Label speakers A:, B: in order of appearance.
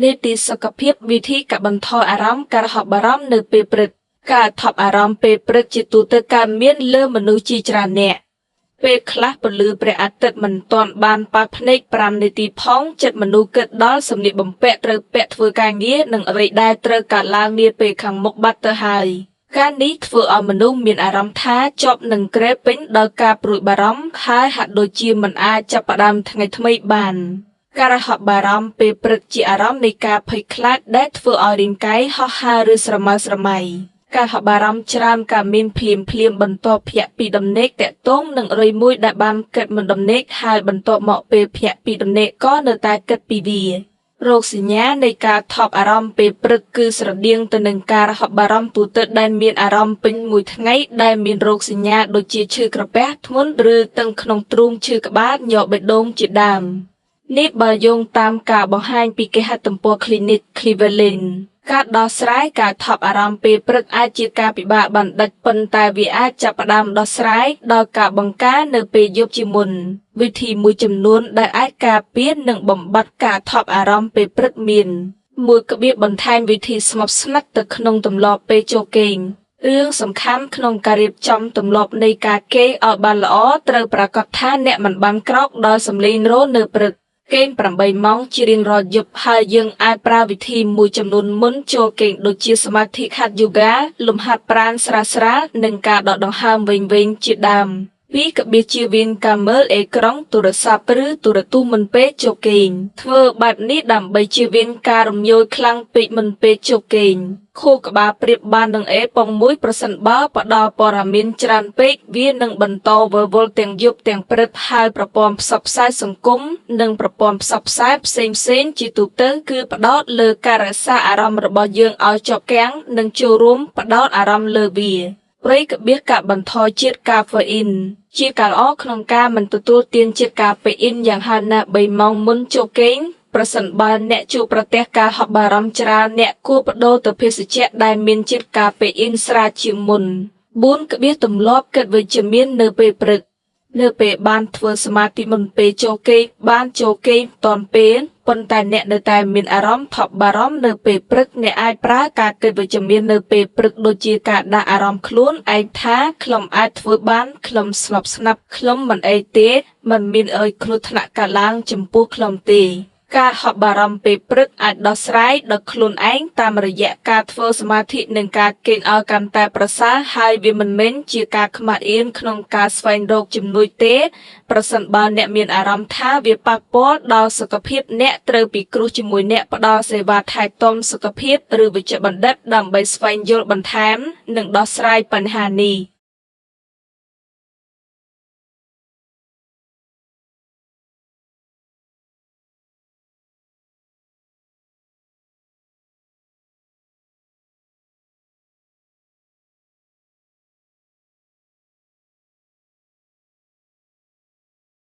A: នីតិសុខភាពវិធីកាត់បន្ថយអារម្មណ៍ការហប់បារម្ភនៅពេលព្រឹកការថប់អារម្មណ៍ពេលព្រឹកជាទូទៅកើតមានលើមនុស្សជាច្រើនអ្នកពេលខ្លះពន្លឺព្រះអាទិត្យមិនទាន់បានប៉ះភ្នែក5នាទីផងចិត្តមនុស្សគិតដល់សម្លៀកបំពាក់ត្រូវពាក់ធ្វើការងារនិងអ្វីដែលត្រូវកើតឡើងនាពេលខាងមុខបាត់ទៅហើយការនេះធ្វើឲ្យមនុស្សមានអារម្មណ៍ថាជាប់នឹងក្រែពេញដោយការព្រួយបារម្ភហើយហាក់ដូចជាមិនអាចចាប់ផ្ដើមថ្ងៃថ្មីបានការហប់បារម្ភពេលព្រឹកជាអារម្មណ៍នៃការភ័យខ្លាចដែលធ្វើឲ្យរាងកាយហោះហើរឬស្រមើស្រមៃការហប់បារម្ភច្រើនក៏មានភ្លាមបន្ទាប់ភ្ញាក់ពីដំណេកតាក់ទងនឹងរុយមួយដែលបានគិតមិនដំណេកហើយបន្ទាប់មកពេលភ្ញាក់ពីដំណេកក៏នៅតែគិតពីវារោគសញ្ញានៃការថប់អារម្មណ៍ពេលព្រឹកគឺស្រដៀងទៅនឹងការហប់បារម្ភទូទៅដែលមានអារម្មណ៍ពេញមួយថ្ងៃដែលមានរោគសញ្ញាដូចជាឈឺក្រពះធ្ងន់ឬតឹងក្នុងទ្រូងឈឺក្បាលញ័របេះដូងជាដើមនេះបើយោងតាមការបង្ហាញពីគេហទំព័រ Clinic Cleveland ការដោះស្រាយការថប់អារម្មណ៍ពេលព្រឹកអាចជាការពិបាកបណ្ឌិតប៉ុន្តែវាអាចចាប់ផ្ដើមដោះស្រាយដោយការបង្ការនៅពេលយប់ជាមុនវិធីមួយចំនួនដែលអាចការពារនិងបំបត្តិការថប់អារម្មណ៍ពេលព្រឹកមានមួយក្បៀបបន្ថែមវិធីស្មុគស្មាញទៅក្នុងទម្លាប់ពេលចូលគេងរឿងសំខាន់ក្នុងការរៀបចំទម្លាប់នៃការគេងឲ្យបានល្អត្រូវប្រាកដថាអ្នកមិនបានក្រោកដោយសំឡេងរោទ៍នៅព្រឹកគេង8ម៉ោងជារៀងរាល់យប់ហើយយើងអាចប្រើវិធីមួយចំនួនមុនចូលគេងដូចជាសមាធិហាត់យូហ្គាលំហាត់ប្រាណស្រាលៗនិងការដកដង្ហើមវែងៗជាដើមពីរបៀបជៀសវាងការមើលអេក្រង់ទូរស័ព្ទឬទូរទស្សន៍មុនពេលចូលគេងធ្វើបែបនេះដើម្បីជៀសវាងការរំញោចខ្លាំងពេកមុនពេលចូលគេងខួរក្បាលប្រៀបបាននឹងអេប៉ុងមួយប្រសិនបើផ្ដល់ព័ត៌មានច្រើនពេកវានឹងបន្តវល់វល់ទាំងយប់ទាំងព្រឹកហើយប្រព័ន្ធផ្សព្វផ្សាយសង្គមនិងប្រព័ន្ធផ្សព្វផ្សាយផ្សេងៗជាទូទៅគឺផ្ដោតលើការរក្សាអារម្មណ៍របស់យើងឲ្យជាប់គាំងនិងចូលរួមផ្ដោតអារម្មណ៍លើវាព្រៃក្បៀសកាត់បន្ថយជាតិកាហ្វេអ៊ីនជាការល្អក្នុងការមិនទទួលទានជាតិកាហ្វេអ៊ីនយ៉ាងហោចណាស់3ម៉ោងមុនចូលគេងប្រសិនបើអ្នកជួបប្រទះការហប់បារម្ភច្រើនអ្នកគួរប្តូរទៅភេសជ្ជៈដែលមានជាតិកាហ្វេអ៊ីនស្រាលជាងមុន4ក្បៀសទម្លាប់គិតវិជ្ជមាននៅពេលព្រឹកនៅពេលបានធ្វើសមាធិមុនពេលចូលគេងបានចូលគេងទាន់ពេលប៉ុន្តែអ្នកនៅតែមានអារម្មណ៍ថប់បារម្ភនៅពេលព្រឹកអ្នកអាចប្រើការគិតវិជ្ជមាននៅពេលព្រឹកដូចជាការដាក់អារម្មណ៍ខ្លួនឯងថាខ្ញុំអាចធ្វើបានខ្ញុំស្ងប់ស្ងាត់ខ្ញុំមិនអីទេមិនមានអីគ្រោះថ្នាក់កើតឡើងចំពោះខ្ញុំទេការហប់បារម្ភពេលព្រឹកអាចដោះស្រាយដោយខ្លួនឯងតាមរយៈការធ្វើសមាធិនិងការគេងឲ្យកាន់តែប្រសើរហើយវាមិនមែនជាការខ្មាស់អៀនក្នុងការស្វែងរកជំនួយទេប្រសិនបើអ្នកមានអារម្មណ៍ថាវាប៉ះពាល់ដល់សុខភាពអ្នកត្រូវពិគ្រោះជាមួយអ្នកផ្ដល់សេវាថែទាំសុខភាពឬវេជ្ជបណ្ឌិតដើម្បីស្វែងយល់បន្ថែមនិងដោះស្រាយបញ្ហានេះ